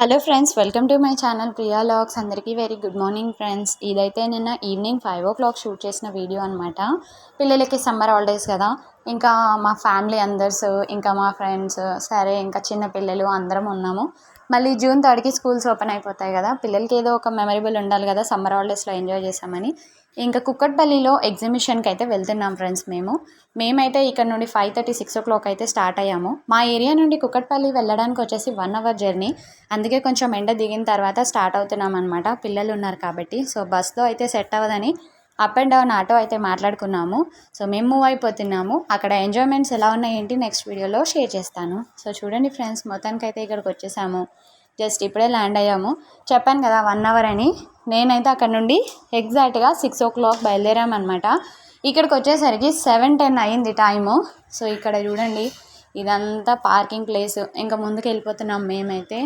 Hello friends, welcome to my channel Priya logs. అందరికీ very good morning friends. ఇదైతే నిన్న evening 5 o'clock shoot చేసిన video అనమాట. పిల్లలకి సమ్మర్ హాలిడేస్ కదా, ఇంకా మా ఫ్యామిలీ అందర్స్, ఇంకా మా ఫ్రెండ్స్, సరే ఇంకా చిన్న పిల్లలు అందరం ఉన్నాము. మళ్ళీ June 3కి స్కూల్స్ ఓపెన్ అయిపోతాయి కదా, పిల్లలకి ఏదో ఒక మెమరబుల్ ఉండాలి కదా, సమ్మర్ హాలిడేస్లో ఎంజాయ్ చేసామని ఇంకా కుక్కట్పల్లిలో ఎగ్జిబిషన్కి అయితే వెళ్తున్నాం ఫ్రెండ్స్. మేమైతే ఇక్కడ నుండి 5:30, 6 o'clock అయితే స్టార్ట్ అయ్యాము. మా ఏరియా నుండి కుక్కట్పల్లి వెళ్ళడానికి వచ్చేసి 1 hour జర్నీ. అందుకే కొంచెం ఎండ దిగిన తర్వాత స్టార్ట్ అవుతున్నాం అనమాట, పిల్లలు ఉన్నారు కాబట్టి. సో బస్లో అయితే సెట్ అవ్వదని అప్ అండ్ డౌన్ ఆటో అయితే మాట్లాడుకున్నాము. సో మేము మూవ్ అయిపోతున్నాము. అక్కడ ఎంజాయ్మెంట్స్ ఎలా ఉన్నాయి ఏంటి నెక్స్ట్ వీడియోలో షేర్ చేస్తాను. సో చూడండి ఫ్రెండ్స్, మొత్తానికైతే ఇక్కడికి వచ్చేసాము. జస్ట్ ఇప్పుడే ల్యాండ్ అయ్యాము. చెప్పాను కదా 1 hour అని. నేనైతే అక్కడ నుండి ఎగ్జాక్ట్గా 6 o'clock బయలుదేరామన్నమాట. ఇక్కడికి వచ్చేసరికి 7:10 అయింది టైము. సో ఇక్కడ చూడండి, ఇదంతా పార్కింగ్ ప్లేస్. ఇంకా ముందుకు వెళ్ళిపోతున్నాం మేమైతే.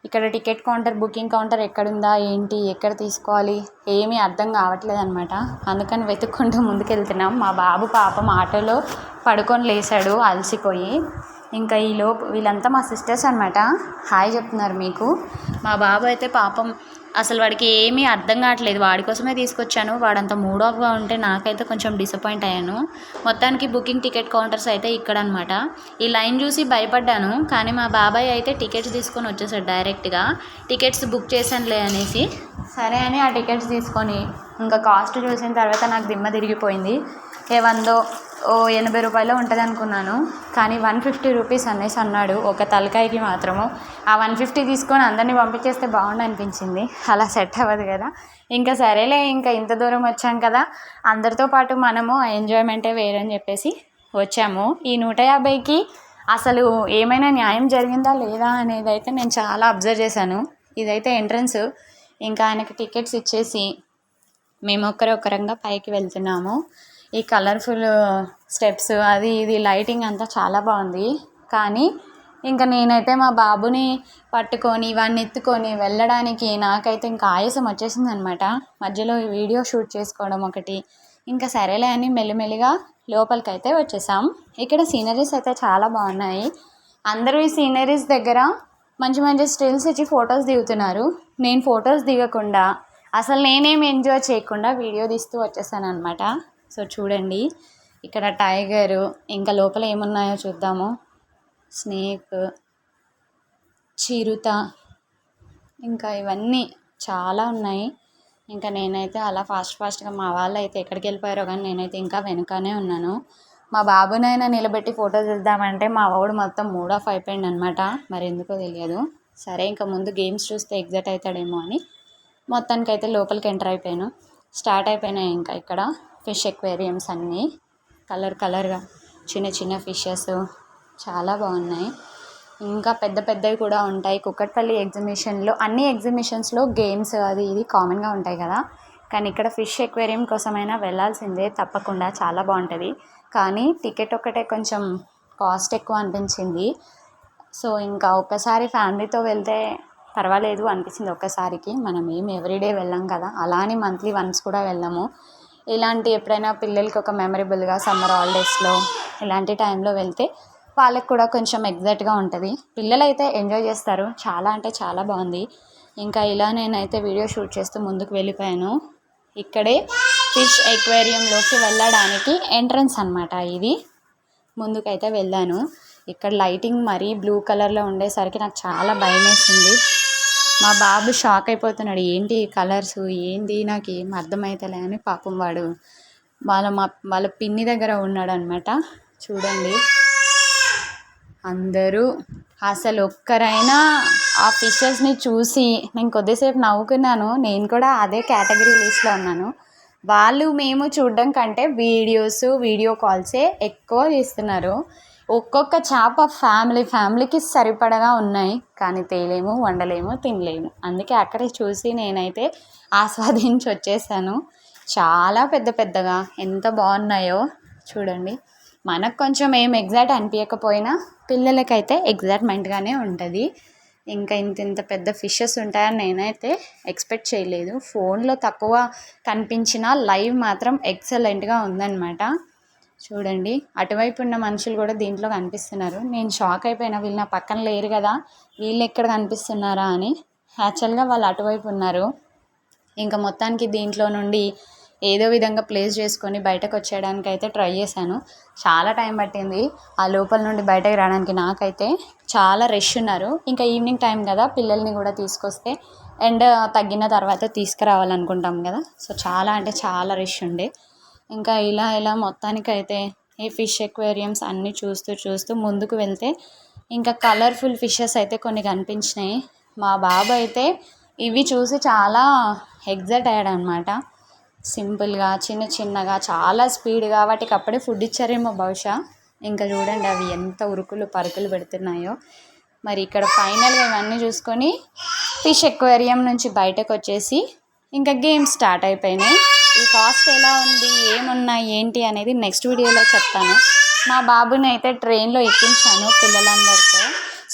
ఇక్కడ టికెట్ కౌంటర్, బుకింగ్ కౌంటర్ ఎక్కడుందా ఏంటి, ఎక్కడ తీసుకోవాలి ఏమీ అర్థం కావట్లేదు అనమాట. అందుకని వెతుక్కుంటూ ముందుకెళ్తున్నాం. మా బాబు పాపం ఆటోలో పడుకొని లేచాడు అలసిపోయి. ఇంకా ఈలోపు వీళ్ళంతా మా సిస్టర్స్ అనమాట, హాయ్ చెప్తున్నారు మీకు. మా బాబు అయితే పాపం అసలు వాడికి ఏమీ అర్థం కావట్లేదు. వాడి కోసమే తీసుకొచ్చాను, వాడంత మూడ్ ఆఫ్గా ఉంటే నాకైతే కొంచెం డిసప్పాయింట్ అయ్యాను. మొత్తానికి బుకింగ్ టికెట్ కౌంటర్స్ అయితే ఇక్కడ అనమాట. ఈ లైన్ చూసి భయపడ్డాను, కానీ మా బాబాయ్ అయితే టికెట్స్ తీసుకొని వచ్చేసాడు డైరెక్ట్గా. టికెట్స్ బుక్ చేశానులే అనేసి సరే అని ఆ టికెట్స్ తీసుకొని ఇంకా కాస్ట్ చూసిన తర్వాత నాకు దిమ్మ తిరిగిపోయింది. ఏవందో 80 రూపాయలు ఉంటుంది అనుకున్నాను, కానీ 150 రూపీస్ అనేసి అన్నాడు ఒక తలకాయకి మాత్రము. ఆ 150 తీసుకొని అందరినీ పంపించేస్తే బాగుండు అనిపించింది. అలా సెట్ అవ్వదు కదా. ఇంకా సరేలే, ఇంకా ఇంత దూరం వచ్చాం కదా, అందరితో పాటు మనము ఆ ఎంజాయ్మెంటే వేరని చెప్పేసి వచ్చాము. ఈ 150కి అసలు ఏమైనా న్యాయం జరిగిందా లేదా అనేది అయితే నేను చాలా అబ్జర్వ్ చేశాను. ఇదైతే ఎంట్రన్స్. ఇంకా ఆయనకి టికెట్స్ ఇచ్చేసి మేము ఒక్కరొక్కరంగా పైకి వెళ్తున్నాము. ఈ కలర్ఫుల్ స్టెప్స్, అది ఇది లైటింగ్ అంతా చాలా బాగుంది. కానీ ఇంకా నేనైతే మా బాబుని పట్టుకొని వాడిని ఎత్తుకొని వెళ్ళడానికి నాకైతే ఇంకా ఆయాసం వచ్చేసింది అనమాట. మధ్యలో వీడియో షూట్ చేసుకోవడం ఒకటి. ఇంకా సరేలే అని మెల్లిమెల్లిగా లోపలికైతే వచ్చేసాం. ఇక్కడ సీనరీస్ అయితే చాలా బాగున్నాయి. అందరూ ఈ సీనరీస్ దగ్గర మంచి మంచి స్టిల్స్ ఇచ్చి ఫొటోస్ దిగుతున్నారు. నేను ఫొటోస్ దిగకుండా, అసలు నేనేం ఎంజాయ్ చేయకుండా వీడియో తీస్తూ వచ్చేసాను అనమాట. సో చూడండి, ఇక్కడ టైగరు, ఇంకా లోపల ఏమున్నాయో చూద్దాము. స్నేక్, చిరుత, ఇంకా ఇవన్నీ చాలా ఉన్నాయి. ఇంకా నేనైతే అలా ఫాస్ట్గా, మా వాళ్ళు అయితే ఎక్కడికి వెళ్ళిపోయారో కానీ నేనైతే ఇంకా వెనుకనే ఉన్నాను. మా బాబునైనా నిలబెట్టి ఫోటో తీద్దామంటే మా వాడు మొత్తం మూడ్ ఆఫ్ అయిపోయింది అనమాట. మరి ఎందుకో తెలియదు. సరే ఇంకా ముందు గేమ్స్ చూస్తే ఎగ్జైట్ అవుతాడేమో అని మొత్తానికైతే లోపలికి ఎంటర్ అయిపోయాను. స్టార్ట్ అయిపోయినాయి ఇంకా ఇక్కడ ఫిష్ ఎక్వేరియంస్ అన్నీ కలర్గా చిన్న చిన్న ఫిషెస్ చాలా బాగున్నాయి. ఇంకా పెద్ద పెద్దవి కూడా ఉంటాయి. కుక్కట్పల్లి ఎగ్జిబిషన్లో, అన్ని ఎగ్జిబిషన్స్లో గేమ్స్ అది ఇది కామన్గా ఉంటాయి కదా, కానీ ఇక్కడ ఫిష్ ఎక్వేరియం కోసమైనా వెళ్ళాల్సిందే తప్పకుండా, చాలా బాగుంటుంది. కానీ టికెట్ ఒకటే కొంచెం కాస్ట్ ఎక్కువ అనిపించింది. సో ఇంకా ఒక్కసారి ఫ్యామిలీతో వెళ్తే పర్వాలేదు అనిపించింది. ఒక్కసారికి మనం ఎవ్రీడే వెళ్ళాం కదా, అలా అని మంత్లీ వన్స్ కూడా వెళ్ళాము. ఇలాంటి ఎప్పుడైనా పిల్లలకి ఒక మెమరబుల్గా సమ్మర్ హాలిడేస్లో ఇలాంటి టైంలో వెళ్తే వాళ్ళకి కూడా కొంచెం ఎగ్జైట్గా ఉంటుంది. పిల్లలు అయితే ఎంజాయ్ చేస్తారు. చాలా అంటే చాలా బాగుంది. ఇంకా ఇలా నేనైతే వీడియో షూట్ చేస్తూ ముందుకు వెళ్ళిపోయాను. ఇక్కడే ఫిష్ ఎక్వేరియంలోకి వెళ్ళడానికి ఎంట్రన్స్ అనమాట ఇది. ముందుకైతే వెళ్ళాను. ఇక్కడ లైటింగ్ మరీ బ్లూ కలర్లో ఉండేసరికి నాకు చాలా భయం వేసింది. మా బాబు షాక్ అయిపోతున్నాడు, ఏంటి కలర్స్ ఏంటి, నాకు ఏం అర్థమవుతలే అని. పాపం వాడు వాళ్ళ పిన్ని దగ్గర ఉన్నాడు అనమాట. చూడండి, అందరూ అసలు ఒక్కరైనా ఆ ఫిషెస్ని చూసి నేను కొద్దిసేపు నవ్వుకున్నాను. నేను కూడా అదే కేటగిరీ లిస్ట్లో ఉన్నాను. వాళ్ళు మేము చూడడం కంటే వీడియో కాల్సే ఎక్కువ తీస్తున్నారు. ఒక్కొక్క చేప ఫ్యామిలీకి సరిపడగా ఉన్నాయి, కానీ తేలేము, వండలేము, తినలేము. అందుకే అక్కడే చూసి నేనైతే ఆస్వాదించి వచ్చేసాను. చాలా పెద్దగా ఎంత బాగున్నాయో చూడండి. మనకు కొంచెం ఏం ఎగ్జైట్ అనిపించకపోయినా పిల్లలకైతే ఎగ్జైట్మెంట్గానే ఉంటుంది. ఇంకా ఇంత పెద్ద ఫిషెస్ ఉంటాయని నేనైతే ఎక్స్పెక్ట్ చేయలేదు. ఫోన్లో తక్కువ కనిపించిన లైవ్ మాత్రం ఎక్సలెంట్గా ఉందన్నమాట. చూడండి అటువైపు ఉన్న మనుషులు కూడా దీంట్లో కనిపిస్తున్నారు. నేను షాక్ అయిపోయినా, వీళ్ళు నా పక్కన లేరు కదా, వీళ్ళు ఎక్కడ కనిపిస్తున్నారా అని. యాక్చువల్గా వాళ్ళు అటువైపు ఉన్నారు. ఇంకా మొత్తానికి దీంట్లో నుండి ఏదో విధంగా ప్లేస్ చేసుకొని బయటకు వచ్చేయడానికి అయితే ట్రై చేశాను. చాలా టైం పట్టింది ఆ లోపల నుండి బయటకు రావడానికి. నాకైతే చాలా రష్ ఉన్నారు. ఇంకా ఈవినింగ్ టైం కదా, పిల్లల్ని కూడా తీసుకొస్తే ఎండ తగ్గిన తర్వాత తీసుకురావాలనుకుంటాం కదా, సో చాలా అంటే చాలా రష్ ఉండే. ఇంకా ఇలా మొత్తానికైతే ఈ ఫిష్ ఎక్వేరియంస్ అన్నీ చూస్తూ ముందుకు వెళ్తే ఇంకా కలర్ఫుల్ ఫిషెస్ అయితే కొన్ని కనిపించినాయి. మా బాబు అయితే ఇవి చూసి చాలా ఎగ్జైట్ అయ్యాడు అనమాట. సింపుల్గా చిన్నగా చాలా స్పీడ్గా వాటికి అప్పుడే ఫుడ్ ఇచ్చారేమో బహుశా. ఇంకా చూడండి అవి ఎంత ఉరుకులు పరుకులు పెడుతున్నాయో. మరి ఇక్కడ ఫైనల్గా ఇవన్నీ చూసుకొని ఫిష్ ఎక్వేరియం నుంచి బయటకు వచ్చేసి ఇంకా గేమ్స్ స్టార్ట్ అయిపోయినాయి. ఈ కాస్ట్ ఎలా ఉంది, ఏమున్నాయి ఏంటి అనేది నెక్స్ట్ వీడియోలో చెప్తాను. మా బాబుని అయితే ట్రైన్లో ఎక్కించాను పిల్లలందరితో.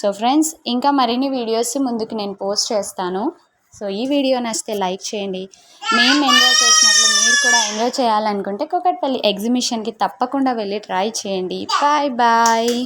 సో ఫ్రెండ్స్, ఇంకా మరిన్ని వీడియోస్ ముందుకు నేను పోస్ట్ చేస్తాను. సో ఈ వీడియో నచ్చితే లైక్ చేయండి. మేము ఎంజాయ్ చేసినట్లు మీరు కూడా ఎంజాయ్ చేయాలనుకుంటే కూకట్పల్లి ఎగ్జిబిషన్కి తప్పకుండా వెళ్ళి ట్రై చేయండి. Bye bye.